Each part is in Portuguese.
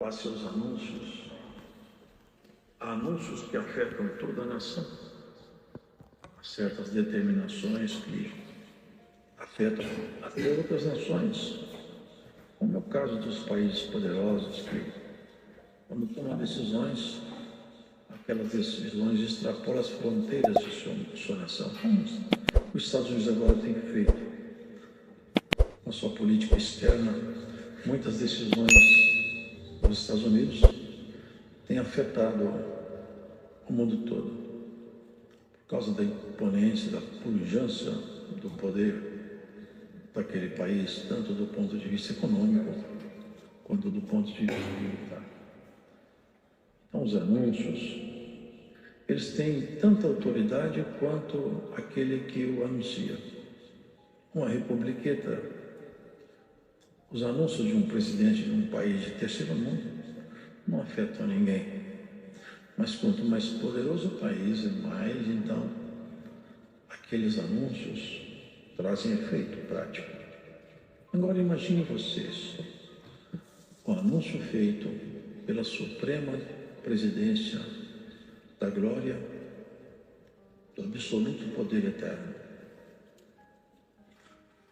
a seus anúncios, há anúncios que afetam toda a nação, há certas determinações que afetam até outras nações, como é o caso dos países poderosos que, quando tomam decisões, aquelas decisões extrapolam as fronteiras de sua nação, como os Estados Unidos agora têm feito com a sua política externa. Muitas decisões dos Estados Unidos têm afetado o mundo todo, por causa da imponência, da pujança do poder daquele país, tanto do ponto de vista econômico, quanto do ponto de vista militar. Então, os anúncios, eles têm tanta autoridade quanto aquele que o anuncia. Uma republiqueta, os anúncios de um presidente de um país de terceiro mundo não afetam ninguém. Mas quanto mais poderoso o país, mais então aqueles anúncios trazem efeito prático. Agora imagine vocês, o anúncio feito pela Suprema Presidência da Glória, do absoluto poder eterno.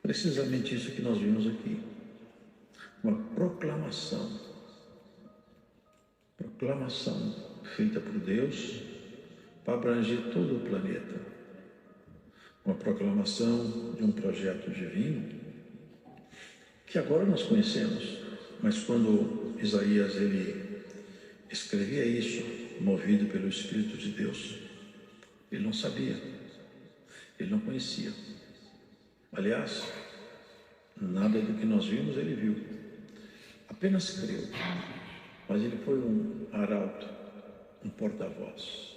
Precisamente isso que nós vimos aqui. Uma proclamação feita por Deus para abranger todo o planeta. Uma proclamação de um projeto divino que agora nós conhecemos, mas quando Isaías ele escrevia isso, movido pelo Espírito de Deus, ele não sabia, ele não conhecia. Aliás, nada do que nós vimos ele viu, apenas creu, mas ele foi um arauto, um porta-voz.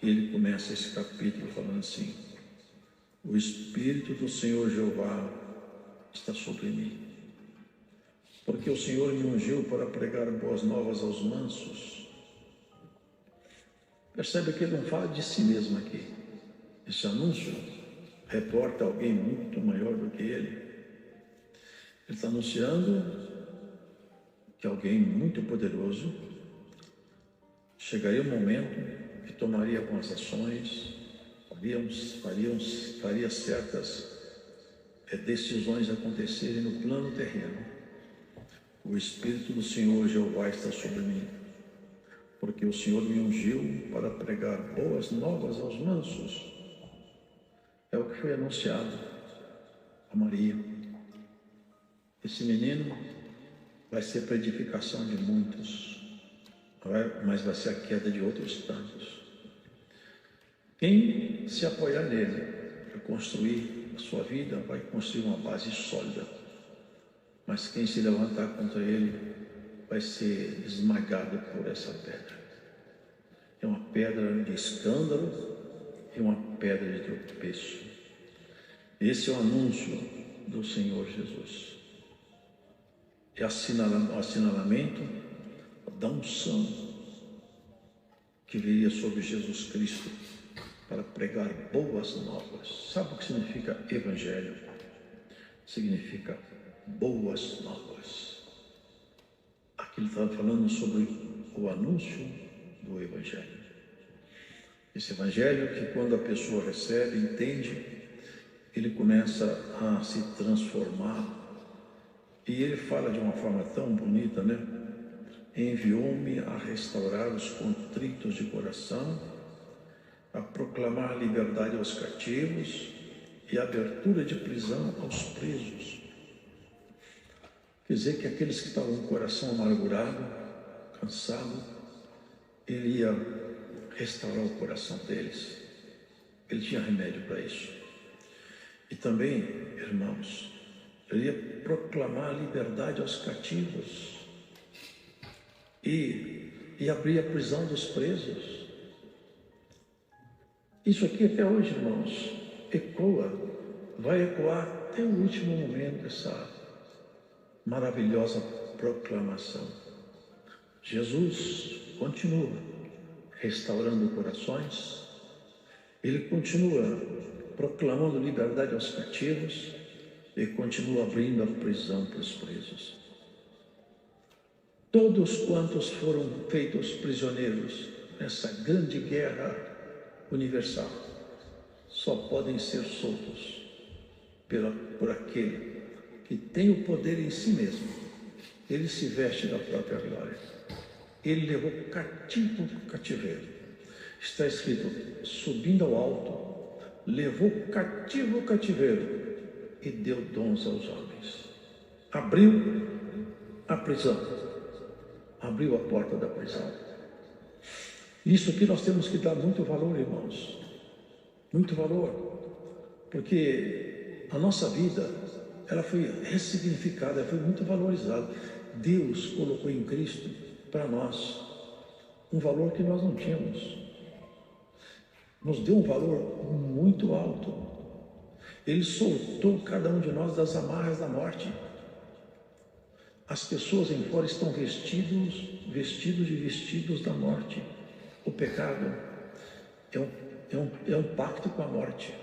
E ele começa esse capítulo falando assim: o Espírito do Senhor Jeová está sobre mim, porque o Senhor me ungiu para pregar boas novas aos mansos. Percebe que ele não fala de si mesmo aqui. Esse anúncio reporta alguém muito maior do que ele. Ele está anunciando que alguém muito poderoso chegaria um momento que tomaria algumas ações, faria certas decisões acontecerem no plano terreno. O Espírito do Senhor Jeová está sobre mim, porque o Senhor me ungiu para pregar boas novas aos mansos. É o que foi anunciado a Maria. Esse menino vai ser para edificação de muitos, mas vai ser a queda de outros tantos. Quem se apoiar nele para construir a sua vida vai construir uma base sólida, mas quem se levantar contra ele vai ser esmagado por essa pedra. É uma pedra de escândalo e uma pedra de tropeço. Esse é o anúncio do Senhor Jesus. É o assinalamento da unção que viria sobre Jesus Cristo para pregar boas novas. Sabe o que significa evangelho? Significa boas novas. Aqui ele estava falando sobre o anúncio do evangelho. Esse evangelho que quando a pessoa recebe, entende, ele começa a se transformar. E ele fala de uma forma tão bonita, né? Enviou-me a restaurar os contritos de coração, a proclamar liberdade aos cativos e abertura de prisão aos presos. Quer dizer que aqueles que estavam com o coração amargurado, cansado, ele ia restaurar o coração deles. Ele tinha remédio para isso. E também, irmãos, ele ia proclamar a liberdade aos cativos e abrir a prisão dos presos. Isso aqui até hoje, irmãos, vai ecoar até o último momento essa maravilhosa proclamação. Jesus continua restaurando corações, ele continua proclamando liberdade aos cativos e continua abrindo a prisão para os presos. Todos quantos foram feitos prisioneiros nessa grande guerra universal só podem ser soltos por aquele que tem o poder em si mesmo. Ele se veste da própria glória. Ele levou cativo o cativeiro. Está escrito, subindo ao alto, levou cativo o cativeiro e deu dons aos homens. Abriu a prisão, abriu a porta da prisão. Isso aqui nós temos que dar muito valor, irmãos, muito valor, porque a nossa vida, ela foi ressignificada, ela foi muito valorizada. Deus colocou em Cristo para nós um valor que nós não tínhamos, nos deu um valor muito alto. Ele soltou cada um de nós das amarras da morte. As pessoas em fora estão vestidos de vestidos da morte. O pecado é um pacto com a morte.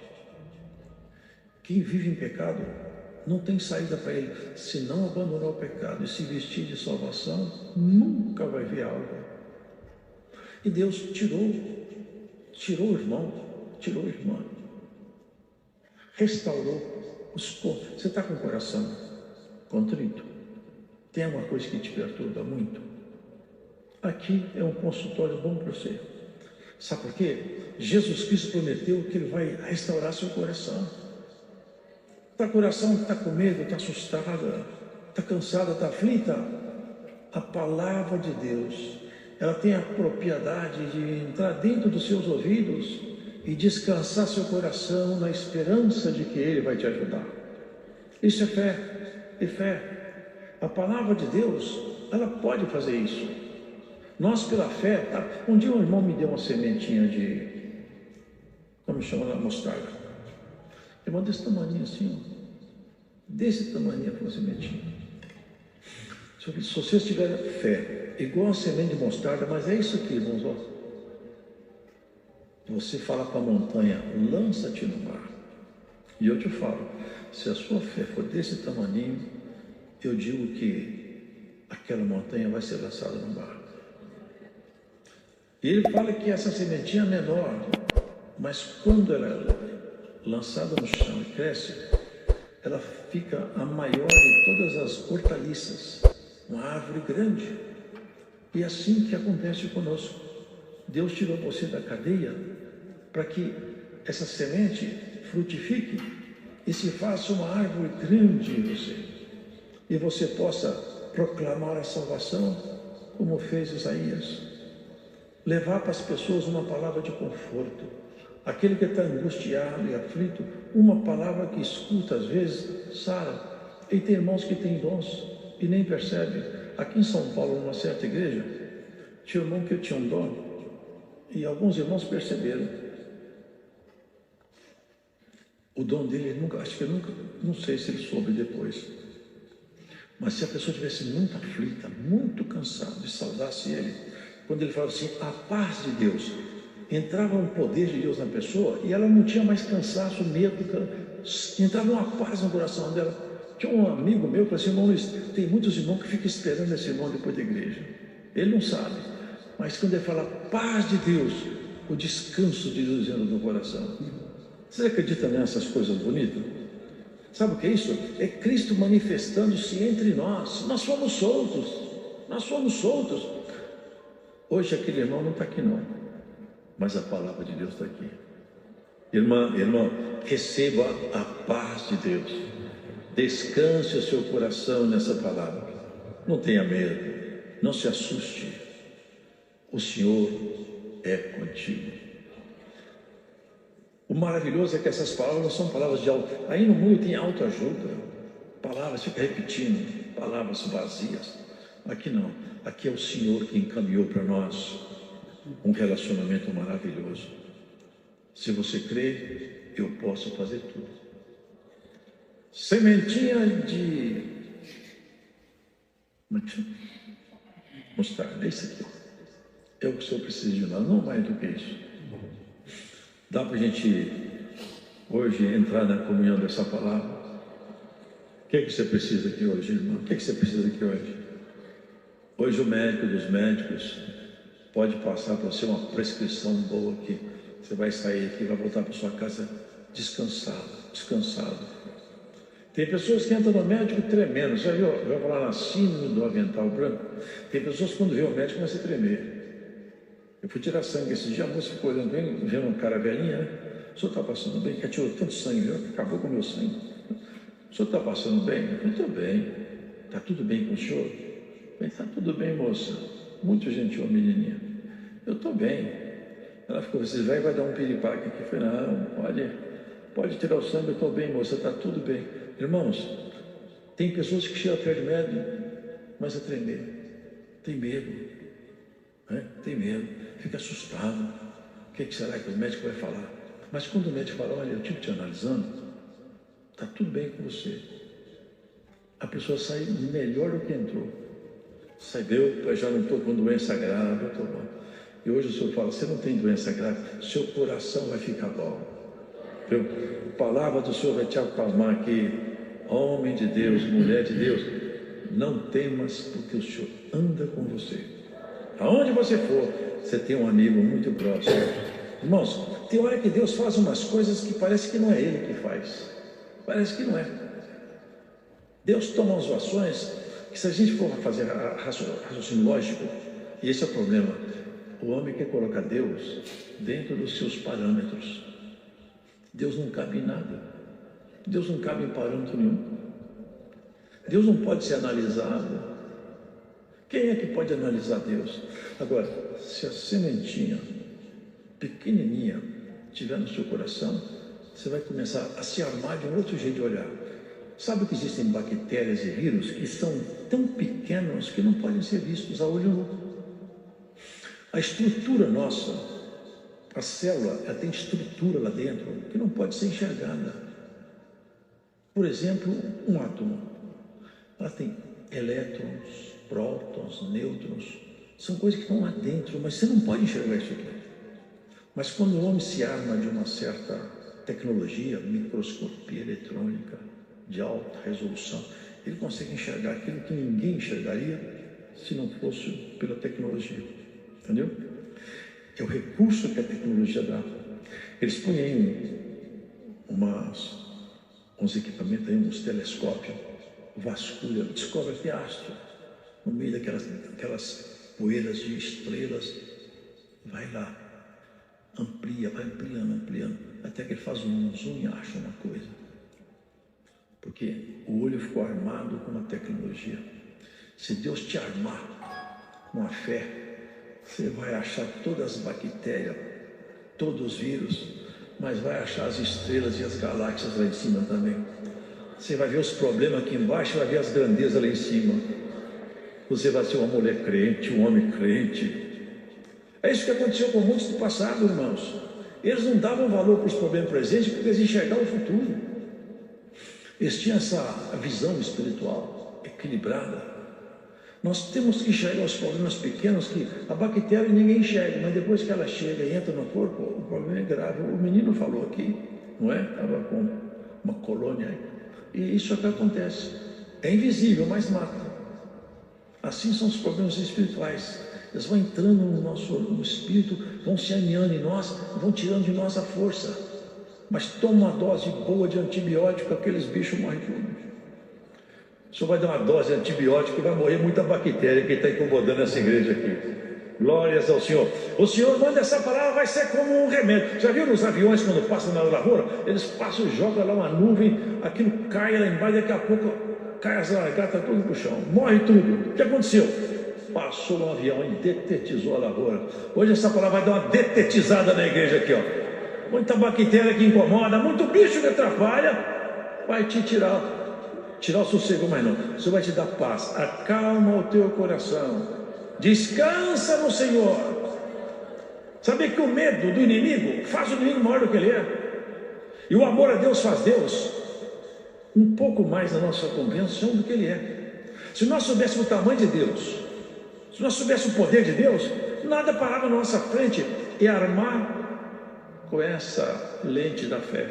Quem vive em pecado não tem saída para ele. Se não abandonar o pecado e se vestir de salvação, nunca vai ver algo. E Deus tirou o irmão, tirou a irmã, restaurou os corpos. Você está com o coração contrito? Tem alguma coisa que te perturba muito? Aqui é um consultório bom para você. Sabe por quê? Jesus Cristo prometeu que Ele vai restaurar seu coração. Está coração que está com medo, está assustada, está cansada, está aflita? A palavra de Deus, ela tem a propriedade de entrar dentro dos seus ouvidos e descansar seu coração na esperança de que Ele vai te ajudar. Isso é fé, é fé. A palavra de Deus, ela pode fazer isso. Nós pela fé, tá? Um dia um irmão me deu uma sementinha de, como chama lá, mostarda. Irmão desse tamanho assim, ó. Desse tamanho foi uma sementinha. Se você tiver fé, igual a semente de mostarda, mas é isso aqui, irmãos, ó. Você fala com a montanha, lança-te no mar. E eu te falo, se a sua fé for desse tamanho, eu digo que aquela montanha vai ser lançada no mar. E ele fala que essa sementinha é menor, mas quando ela é lançada no chão e cresce, ela fica a maior de todas as hortaliças, uma árvore grande. E é assim que acontece conosco. Deus tirou você da cadeia para que essa semente frutifique e se faça uma árvore grande em você. E você possa proclamar a salvação, como fez Isaías. Levar para as pessoas uma palavra de conforto. Aquele que está angustiado e aflito, uma palavra que escuta às vezes, sara. E tem irmãos que têm dons e nem percebem. Aqui em São Paulo, numa certa igreja, tinha um irmão que tinha um dom, e alguns irmãos perceberam. O dom dele, não sei se ele soube depois. Mas se a pessoa estivesse muito aflita, muito cansada, e saudasse ele, quando ele falava assim, a paz de Deus, entrava um poder de Deus na pessoa e ela não tinha mais cansaço, medo, entrava uma paz no coração dela. Tinha um amigo meu que falou assim, irmão Luiz, tem muitos irmãos que ficam esperando esse irmão depois da igreja. Ele não sabe, mas quando ele fala paz de Deus, o descanso de Deus entra no coração. Você acredita nessas coisas bonitas? Sabe o que é isso? É Cristo manifestando-se entre nós. Nós fomos soltos. Nós fomos soltos. Hoje aquele irmão não está aqui não, mas a palavra de Deus está aqui. Irmão, receba a paz de Deus. Descanse o seu coração nessa palavra. Não tenha medo. Não se assuste. O Senhor é contigo. O maravilhoso é que essas palavras não são palavras de auto. Aí no mundo tem autoajuda. Palavras, fica repetindo, palavras vazias. Aqui não. Aqui é o Senhor que encaminhou para nós um relacionamento maravilhoso. Se você crê, eu posso fazer tudo. Sementinha de mostarda, é isso aqui. É o que o Senhor precisa de nós, não mais do que isso. Dá para a gente hoje entrar na comunhão dessa palavra? O que é que você precisa aqui hoje, irmão? O que é que você precisa aqui hoje? Hoje o médico dos médicos pode passar para você uma prescrição boa que você vai sair aqui e vai voltar para sua casa descansado. Tem pessoas que entram no médico tremendo. Já viu? Já falar na síndrome do avental branco? Tem pessoas que quando vê o médico começam a tremer. Eu fui tirar sangue esse dia, a moça ficou olhando bem, vendo um cara velhinho, né? O senhor está passando bem? Que atirou tanto sangue, viu? Acabou com o meu sangue. O senhor está passando bem? Eu estou bem. Está tudo bem com o senhor? Está tudo bem, moça. Muito gentil, menininha. Eu estou bem. Ela ficou, você vai dar um piripaque aqui. Eu falei, não, pode tirar o sangue, eu estou bem, moça, está tudo bem. Irmãos, tem pessoas que chegam perto do médico, mas a tremer. Tem medo. Né? Tem medo. Fica assustado. O que será que o médico vai falar? Mas quando o médico fala, olha, eu estive te analisando, está tudo bem com você. A pessoa sai melhor do que entrou. Sai, eu já não estou com doença grave, eu estou bom. E hoje o senhor fala, você não tem doença grave, seu coração vai ficar bom. A palavra do Senhor vai te acalmar aqui. Homem de Deus, mulher de Deus, não temas, porque o Senhor anda com você. Aonde você for, você tem um amigo muito próximo. Irmãos, tem hora que Deus faz umas coisas que parece que não é Ele que faz. Parece que não é. Deus toma umas ações que, se a gente for fazer raciocínio lógico, e esse é o problema, o homem quer colocar Deus dentro dos seus parâmetros. Deus não cabe em nada. Deus não cabe em parâmetro nenhum. Deus não pode ser analisado. Quem é que pode analisar Deus? Agora, se a sementinha pequenininha estiver no seu coração, você vai começar a se armar de um outro jeito de olhar. Sabe que existem bactérias e vírus que são tão pequenos que não podem ser vistos a olho nu. A estrutura nossa, a célula, ela tem estrutura lá dentro que não pode ser enxergada. Por exemplo, um átomo. Ela tem elétrons, prótons, nêutrons. São coisas que estão lá dentro, mas você não pode enxergar isso aqui. Mas quando o homem se arma de uma certa tecnologia, microscopia eletrônica, de alta resolução, ele consegue enxergar aquilo que ninguém enxergaria se não fosse pela tecnologia. Entendeu? É o recurso que a tecnologia dá. Eles põem aí uns equipamentos, aí, uns telescópios, vasculha, descobre até astro, no meio daquelas poeiras de estrelas, vai lá, amplia, vai ampliando, até que ele faz um zoom e acha uma coisa. Porque o olho ficou armado com a tecnologia. Se Deus te armar com a fé, você vai achar todas as bactérias, todos os vírus, mas vai achar as estrelas e as galáxias lá em cima também. Você vai ver os problemas aqui embaixo, vai ver as grandezas lá em cima. Você vai ser uma mulher crente, um homem crente. É isso que aconteceu com muitos do passado, irmãos. Eles não davam valor para os problemas presentes porque eles enxergavam o futuro. Eles tinham essa visão espiritual equilibrada. Nós temos que enxergar os problemas pequenos que a bactéria ninguém enxerga, mas depois que ela chega e entra no corpo, o problema é grave. O menino falou aqui, não é? Estava com uma colônia aí. E isso é o que acontece. É invisível, mas mata. Assim são os problemas espirituais. Eles vão entrando no espírito, vão se aninhando em nós, vão tirando de nós a força. Mas toma uma dose boa de antibiótico, aqueles bichos morrem tudo. O senhor vai dar uma dose de antibiótico e vai morrer muita bactéria que está incomodando essa igreja aqui. Glórias ao Senhor. O Senhor manda essa palavra, vai ser como um remédio. Já viu nos aviões quando passam na lavoura? Eles passam e jogam lá uma nuvem, aquilo cai lá embaixo, daqui a pouco cai as largatas tudo pro chão. Morre tudo. O que aconteceu? Passou um avião e detetizou a lavoura. Hoje essa palavra vai dar uma detetizada na igreja aqui, ó. Muita bactéria que incomoda, muito bicho que atrapalha, vai te tirar o sossego, mas não. O Senhor vai te dar paz, acalma o teu coração, descansa no Senhor. Sabe que o medo do inimigo faz o inimigo maior do que ele é, e o amor a Deus faz Deus um pouco mais na nossa compreensão do que ele é. Se nós soubéssemos o tamanho de Deus, se nós soubéssemos o poder de Deus, nada parava na nossa frente e armar com essa lente da fé.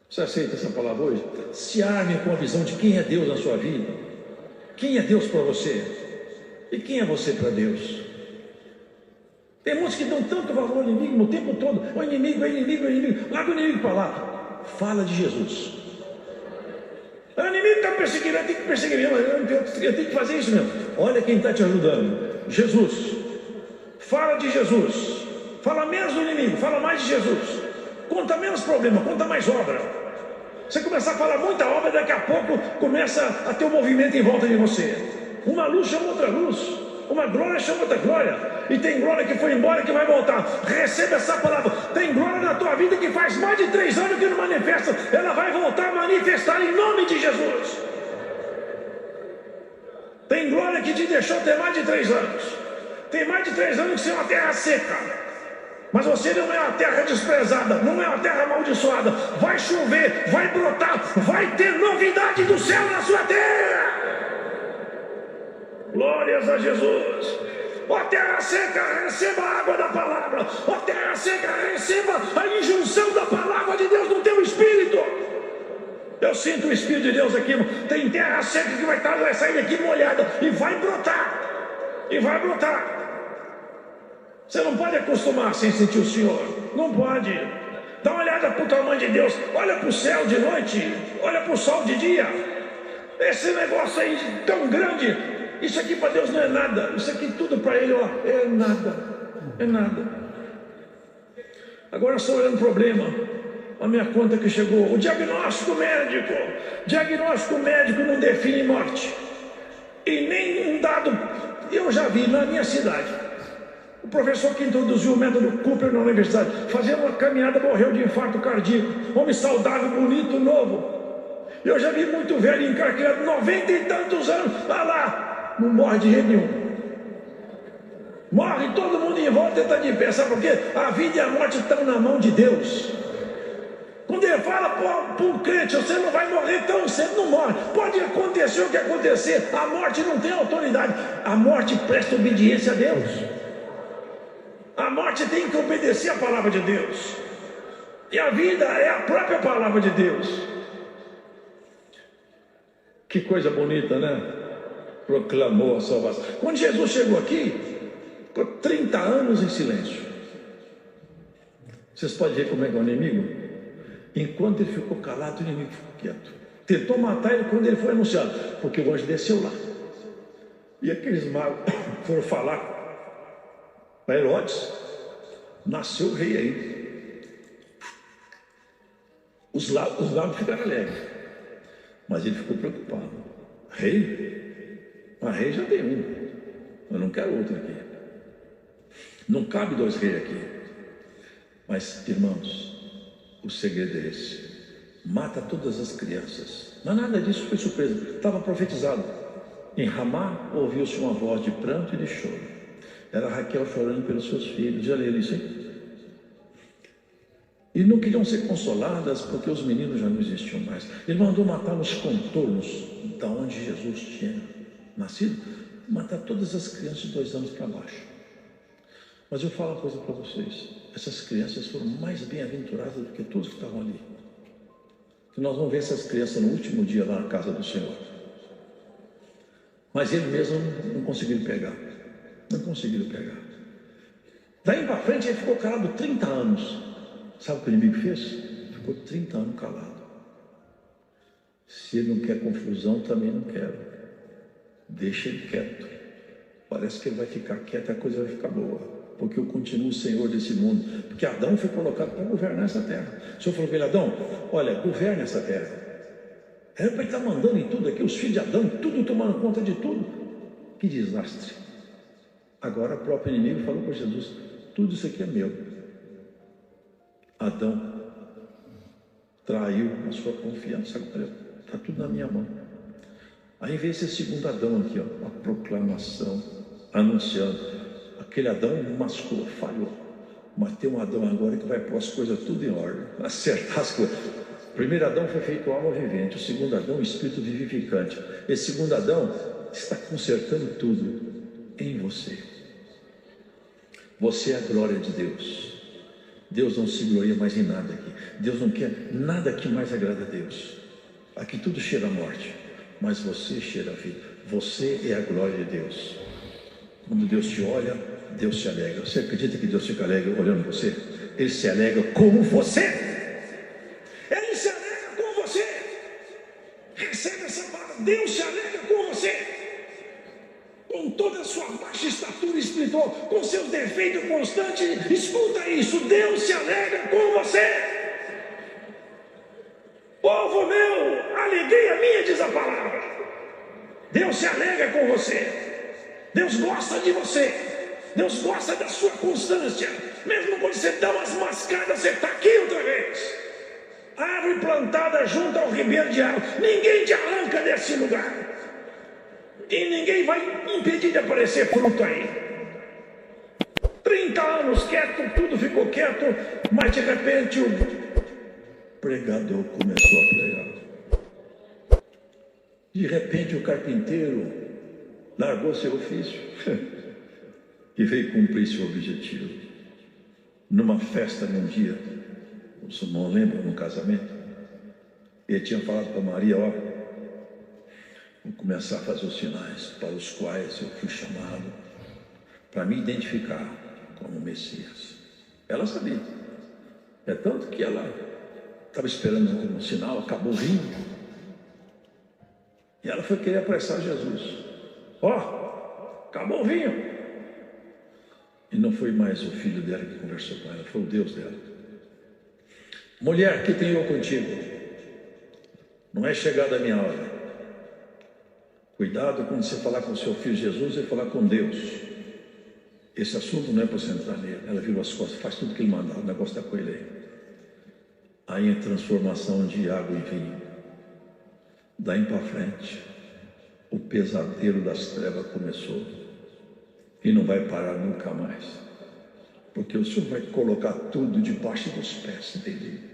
Você aceita essa palavra hoje? Se arme com a visão de quem é Deus na sua vida. Quem é Deus para você? E quem é você para Deus? Tem muitos que dão tanto valor ao inimigo no tempo todo. O inimigo, é inimigo, é inimigo. Larga o inimigo para lá. Fala de Jesus. O inimigo está perseguindo, eu tenho que perseguir mesmo. Eu tenho que fazer isso mesmo. Olha quem está te ajudando. Jesus. Fala de Jesus. Fala menos do inimigo, fala mais de Jesus. Conta menos problema, conta mais obra. Você começar a falar muita obra, daqui a pouco começa a ter um movimento em volta de você. Uma luz chama outra luz, uma glória chama outra glória. E tem glória que foi embora que vai voltar. Receba essa palavra. Tem glória na tua vida que faz mais de 3 anos que não manifesta. Ela vai voltar a manifestar em nome de Jesus. Tem glória que te deixou ter mais de 3 anos. Tem mais de 3 anos que você é uma terra seca. Mas você não é uma terra desprezada, não é uma terra amaldiçoada. Vai chover, vai brotar, vai ter novidade do céu na sua terra. Glórias a Jesus. Ó terra seca, receba a água da palavra. Ó terra seca, receba a injunção da palavra de Deus no teu espírito. Eu sinto o Espírito de Deus aqui. Tem terra seca que vai sair daqui molhada e vai brotar. E vai brotar. Você não pode acostumar sem sentir o Senhor. Não pode. Dá uma olhada para o tamanho de Deus. Olha para o céu de noite. Olha para o sol de dia. Esse negócio aí tão grande. Isso aqui para Deus não é nada. Isso aqui tudo para Ele, ó, é nada. É nada. Agora estou olhando o problema. A minha conta que chegou. O diagnóstico médico. Diagnóstico médico não define morte. E nem um dado. Eu já vi na minha cidade. O professor que introduziu o método Cooper na universidade, fazendo uma caminhada, morreu de infarto cardíaco. Homem saudável, bonito, novo. Eu já vi muito velho encarqueado, 90 e tantos anos. Vai lá, não morre de jeito nenhum. Morre todo mundo em volta e está de pé. Sabe por quê? A vida e a morte estão na mão de Deus. Quando ele fala para um crente, você não vai morrer tão cedo, não morre. Pode acontecer o que acontecer. A morte não tem autoridade. A morte presta obediência a Deus. A morte tem que obedecer a palavra de Deus. E a vida é a própria palavra de Deus. Que coisa bonita, né? Proclamou a salvação. Quando Jesus chegou aqui, ficou 30 anos em silêncio. Vocês podem ver como é que é o inimigo? Enquanto ele ficou calado, o inimigo ficou quieto. Tentou matar ele quando ele foi anunciado, porque o anjo desceu lá. E aqueles magos foram falar para Herodes, nasceu o rei aí. Os magos ficaram alegres, mas ele ficou preocupado. Rei? Mas rei já tem um, eu não quero outro aqui. Não cabe 2 reis aqui. Mas, irmãos, o segredo é esse: mata todas as crianças. Mas nada disso foi surpresa, estava profetizado. Em Ramá ouviu-se uma voz de pranto e de choro. Era Raquel chorando pelos seus filhos. Já leram isso aí? E não queriam ser consoladas porque os meninos já não existiam mais. Ele mandou matar nos contornos da onde Jesus tinha nascido, matar todas as crianças de 2 anos para baixo. Mas eu falo uma coisa para vocês: essas crianças foram mais bem-aventuradas do que todos que estavam ali. Que nós vamos ver essas crianças no último dia lá na casa do Senhor. Mas ele mesmo não conseguiu pegar. Não conseguiram pegar. Daí para frente ele ficou calado 30 anos. Sabe o que o inimigo fez? Ficou 30 anos calado. Se ele não quer confusão, também não quero. Deixa ele quieto. Parece que ele vai ficar quieto e a coisa vai ficar boa. Porque eu continuo o Senhor desse mundo. Porque Adão foi colocado para governar essa terra. O Senhor falou para ele: Adão, olha, governe essa terra. Era para ele estar mandando em tudo aqui, os filhos de Adão, tudo tomando conta de tudo. Que desastre. Agora o próprio inimigo falou para Jesus: tudo isso aqui é meu. Adão traiu a sua confiança. Agora está tudo na minha mão. Aí veio esse segundo Adão aqui, ó, a proclamação, anunciando. Aquele Adão masculou, falhou. Mas tem um Adão agora que vai pôr as coisas tudo em ordem, acertar as coisas. O primeiro Adão foi feito alma vivente, o segundo Adão, o espírito vivificante. Esse segundo Adão está consertando tudo em você. Você é a glória de Deus. Deus não se gloria mais em nada aqui. Deus não quer nada que mais agrada a Deus. Aqui tudo cheira a morte, mas você cheira a vida. Você é a glória de Deus. Quando Deus te olha, Deus se alegra. Você acredita que Deus fica alegre olhando você? Ele se alegra com você. Ele se alegra com você. Recebe essa palavra. Deus se alegra com você. Com toda a sua baixa estatura espiritual, com seus defeitos constantes, escuta isso. Deus se alegra com você. Povo meu, alegria minha, diz a palavra. Deus se alegra com você. Deus gosta de você. Deus gosta da sua constância. Mesmo quando você dá umas mascadas, você está aqui outra vez. Árvore plantada junto ao ribeiro de água. Ninguém te arranca desse lugar. E ninguém vai impedir de aparecer fruto aí. 30 anos quieto, tudo ficou quieto, mas de repente o pregador começou a pregar. De repente o carpinteiro largou seu ofício e veio cumprir seu objetivo. Numa festa, num dia, os irmãos lembram, num casamento, ele tinha falado para Maria: ó, vou começar a fazer os sinais para os quais eu fui chamado para me identificar como Messias. Ela sabia. É tanto que ela estava esperando um sinal, acabou o vinho. E ela foi querer apressar Jesus. Ó, acabou o vinho. E não foi mais o filho dela que conversou com ela, foi o Deus dela. Mulher, que tenho eu contigo? Não é chegada a minha hora. Cuidado quando você falar com o seu filho Jesus e falar com Deus. Esse assunto não é para você entrar nele. Ela virou as costas, faz tudo que ele mandar, o negócio está com ele aí. Aí a transformação de água em vinho. Daí para frente, o pesadelo das trevas começou. E não vai parar nunca mais. Porque o Senhor vai colocar tudo debaixo dos pés dele.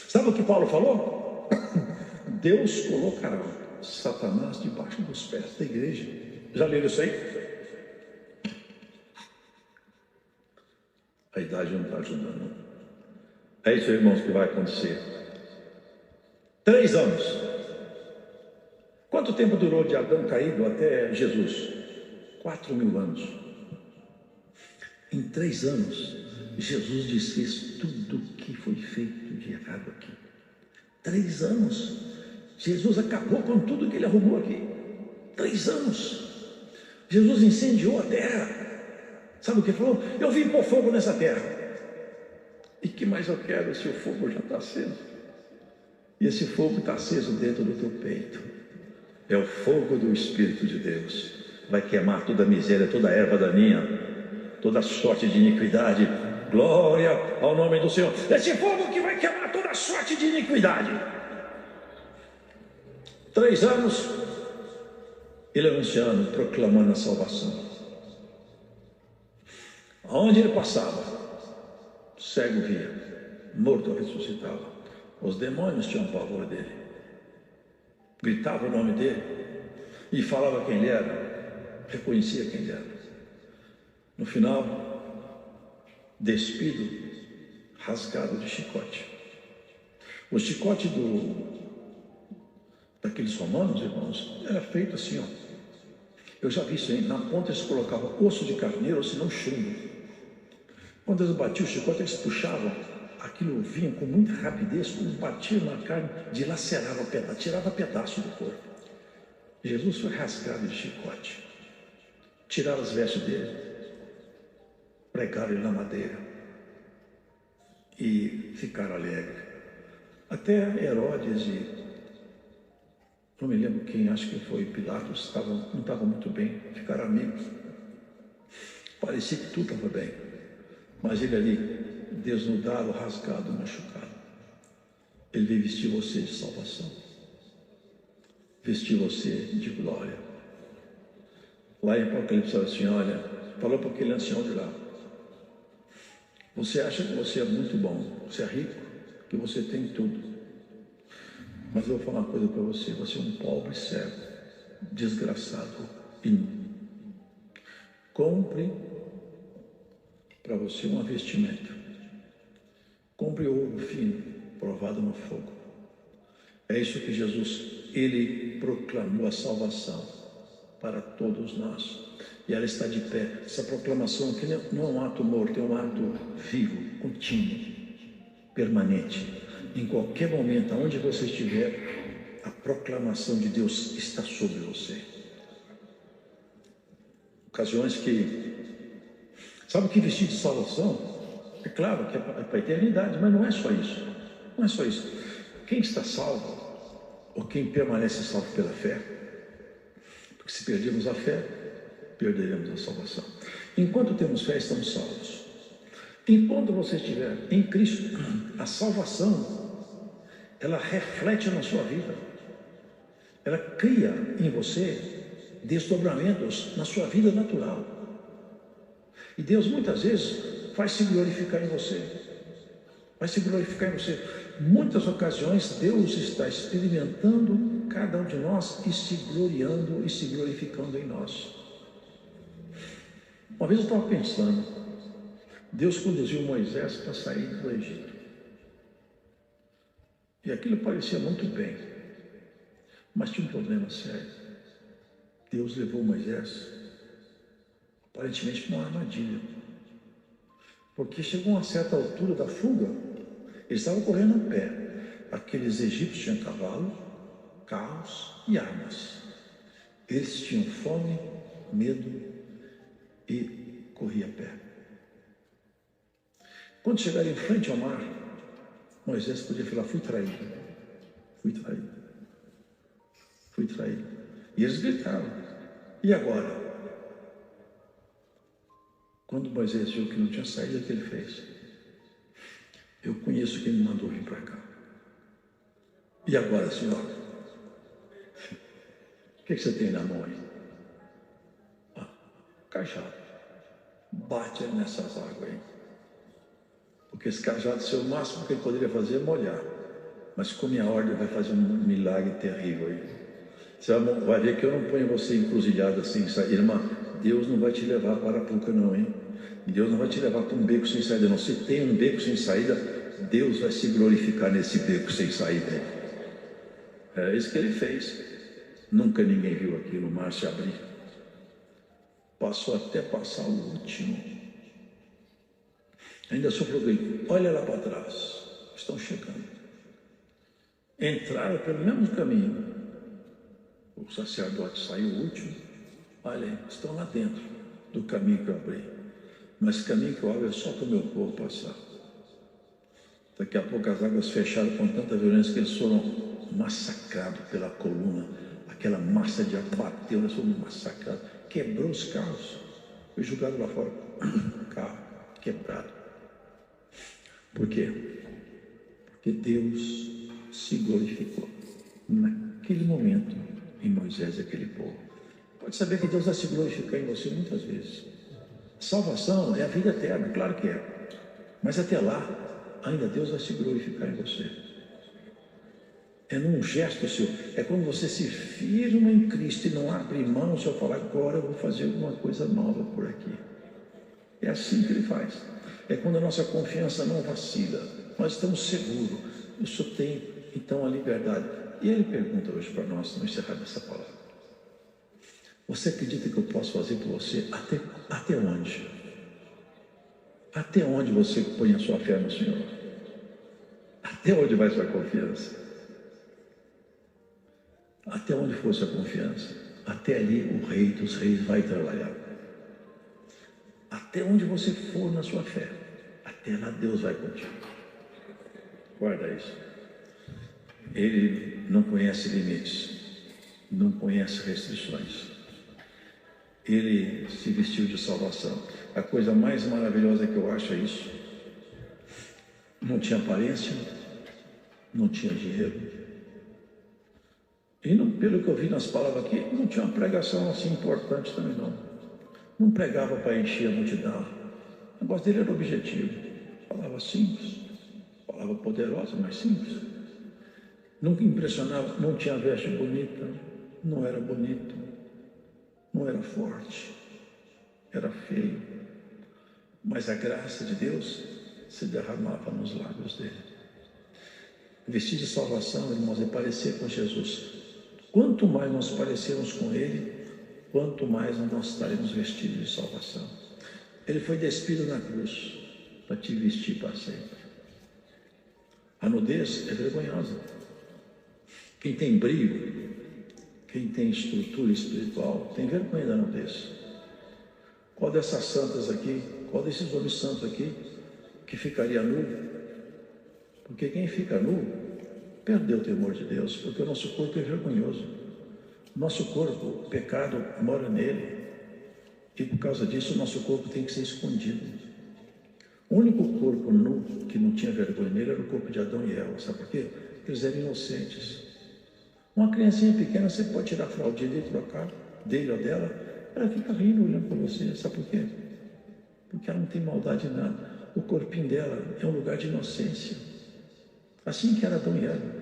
Sabe o que Paulo falou? Deus colocará Satanás debaixo dos pés da igreja. Já leram isso aí? A idade não está ajudando. É isso, irmãos, que vai acontecer. 3 anos. Quanto tempo durou de Adão caído até Jesus? 4.000 anos. Em 3 anos, Jesus desfez tudo o que foi feito de errado aqui. 3 anos. Jesus acabou com tudo que ele arrumou aqui. 3 anos. Jesus incendiou a terra. Sabe o que ele falou? Eu vim pôr fogo nessa terra. E que mais eu quero se o fogo já está aceso? E esse fogo está aceso dentro do teu peito. É o fogo do Espírito de Deus. Vai queimar toda a miséria, toda a erva daninha, toda a sorte de iniquidade. Glória ao nome do Senhor. Esse fogo que vai queimar toda a sorte de iniquidade. 3 anos, ele anunciando, proclamando a salvação. Aonde ele passava, cego via, morto ressuscitava. Os demônios tinham pavor dele. Gritava o nome dele e falava quem ele era, reconhecia quem ele era. No final, despido, rasgado de chicote. O chicote daqueles romanos, irmãos, era feito assim, ó. Eu já vi isso aí, na ponta eles colocavam osso de carneiro, ou se não chumbo. Quando eles batiam o chicote, eles puxavam, aquilo vinha com muita rapidez, quando batiam na carne, dilacerava pedaço, tirava pedaço do corpo. Jesus foi rasgado de chicote. Tiraram as vestes dele, pregaram ele na madeira e ficaram alegres. Até Herodes e não me lembro quem, acho que foi Pilatos, não estavam muito bem, ficaram amigos. Parecia que tudo estava bem, mas ele ali, desnudado, rasgado, machucado, ele veio vestir você de salvação, vestir você de glória. Lá em Apocalipse, assim, olha, falou para aquele ancião de lá: você acha que você é muito bom, você é rico, que você tem tudo. Mas eu vou falar uma coisa para você: você é um pobre cego, desgraçado, compre para você uma vestimenta, compre ouro fino, provado no fogo. É isso que Jesus Ele proclamou a salvação para todos nós. E ela está de pé. Essa proclamação aqui não é um ato morto, é um ato vivo, contínuo, permanente. Em qualquer momento, aonde você estiver, a proclamação de Deus está sobre você. Ocasiões que... Sabe o que vestir de salvação? É claro que é para a eternidade, mas não é só isso. Não é só isso. Quem está salvo, ou quem permanece salvo pela fé, porque se perdermos a fé, perderemos a salvação. Enquanto temos fé, estamos salvos. Enquanto você estiver em Cristo, a salvação, ela reflete na sua vida. Ela cria em você desdobramentos na sua vida natural. E Deus muitas vezes vai se glorificar em você. Vai se glorificar em você. Muitas ocasiões Deus está experimentando cada um de nós e se gloriando e se glorificando em nós. Uma vez eu estava pensando, Deus conduziu Moisés para sair do Egito. E aquilo parecia muito bem, mas tinha um problema sério. Deus levou Moisés, aparentemente, para uma armadilha. Porque chegou a uma certa altura da fuga, eles estavam correndo a pé. Aqueles egípcios tinham cavalo, carros e armas. Eles tinham fome, medo e corriam a pé. Quando chegaram em frente ao mar, Moisés podia falar: fui traído, fui traído, fui traído. E eles gritaram: e agora? Quando Moisés viu que não tinha saída, o que ele fez? Eu conheço quem me mandou vir para cá. E agora, Senhor? O que você tem na mão aí? Cajado. Bate nessas águas aí. Porque esse cajado, o máximo que ele poderia fazer é molhar. Mas com minha ordem vai fazer um milagre terrível aí. Você vai ver que eu não ponho você encruzilhado assim, irmã. Deus não vai te levar para a Puca não, hein? Deus não vai te levar para um beco sem saída não. Se tem um beco sem saída, Deus vai se glorificar nesse beco sem saída. É isso que ele fez. Nunca ninguém viu aquilo, o mar se abrir. Passou até passar o último. Ainda soprou ele: olha lá para trás, estão chegando. Entraram pelo mesmo caminho. O sacerdote saiu o último. Olha, estão lá dentro do caminho que eu abri. Mas esse caminho que eu abro é só para o meu povo passar. Daqui a pouco as águas fecharam com tanta violência que eles foram massacrados pela coluna. Aquela massa de água bateu, eles foram massacrados. Quebrou os carros. Foi jogado lá fora. Carro quebrado. Por quê? Porque Deus se glorificou naquele momento em Moisés e aquele povo. Pode saber que Deus vai se glorificar em você muitas vezes. Salvação é a vida eterna, claro que é. Mas até lá, ainda Deus vai se glorificar em você. É num gesto seu. É quando você se firma em Cristo e não abre mão, se eu falar: agora eu vou fazer alguma coisa nova por aqui. É assim que Ele faz. É quando a nossa confiança não vacila. Nós estamos seguros. O Senhor tem, então, a liberdade. E Ele pergunta hoje para nós, no encerrar dessa palavra: você acredita que eu posso fazer por você até onde? Até onde você põe a sua fé no Senhor? Até onde vai sua confiança? Até onde for sua confiança? Até ali o Rei dos Reis vai trabalhar. Até onde você for na sua fé, até lá Deus vai contigo. Guarda isso. Ele não conhece limites, não conhece restrições. Ele se vestiu de salvação. A coisa mais maravilhosa que eu acho é isso. Não tinha aparência, não tinha dinheiro. E não, pelo que eu vi nas palavras aqui, não tinha uma pregação assim importante também não. Não pregava para encher a multidão. O negócio dele era objetivo. Palavra simples, palavra poderosa, mas simples. Nunca impressionava, não tinha veste bonita, não era bonito, não era forte, era feio. Mas a graça de Deus se derramava nos lábios dele. Vestir de salvação, irmãos, é parecer com Jesus. Quanto mais nós parecermos com Ele, quanto mais nós estaremos vestidos de salvação. Ele foi despido na cruz para te vestir para sempre. A nudez é vergonhosa. Quem tem brilho, quem tem estrutura espiritual, tem vergonha da nudez. Qual dessas santas aqui, qual desses homens santos aqui, que ficaria nu? Porque quem fica nu, perdeu o temor de Deus, porque o nosso corpo é vergonhoso. O nosso corpo, o pecado mora nele. E por causa disso, o nosso corpo tem que ser escondido. O único corpo nu que não tinha vergonha nele era o corpo de Adão e Eva. Sabe por quê? Porque eles eram inocentes. Uma criancinha pequena, você pode tirar a fraldinha dele, trocar dele ou dela, ela fica rindo, olhando para você. Sabe por quê? Porque ela não tem maldade em nada. O corpinho dela é um lugar de inocência. Assim que era Adão e Eva.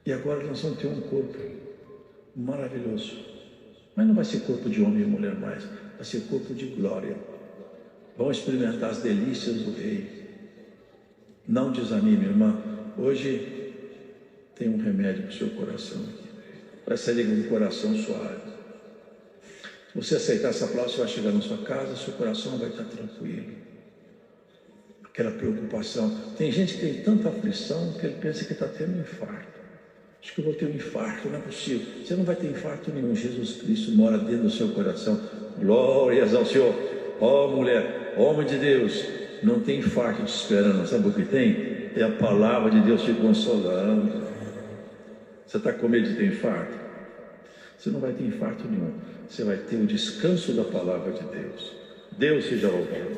E agora nós vamos ter um corpo maravilhoso. Mas não vai ser corpo de homem e mulher mais. Vai ser corpo de glória. Vamos experimentar as delícias do Rei. Não desanime, irmã. Hoje tem um remédio para o seu coração aqui. Vai sair com o coração suave. Se você aceitar essa palavra, você vai chegar na sua casa, seu coração vai estar tranquilo. Aquela preocupação. Tem gente que tem tanta aflição que ele pensa que está tendo um infarto. Acho que eu vou ter um infarto, não é possível. Você não vai ter infarto nenhum. Jesus Cristo mora dentro do seu coração. Glórias ao Senhor. Ó mulher, homem de Deus, não tem infarto te esperando. Sabe o que tem? É a palavra de Deus te consolando. Você está com medo de ter infarto? Você não vai ter infarto nenhum. Você vai ter o descanso da palavra de Deus. Deus seja louvado.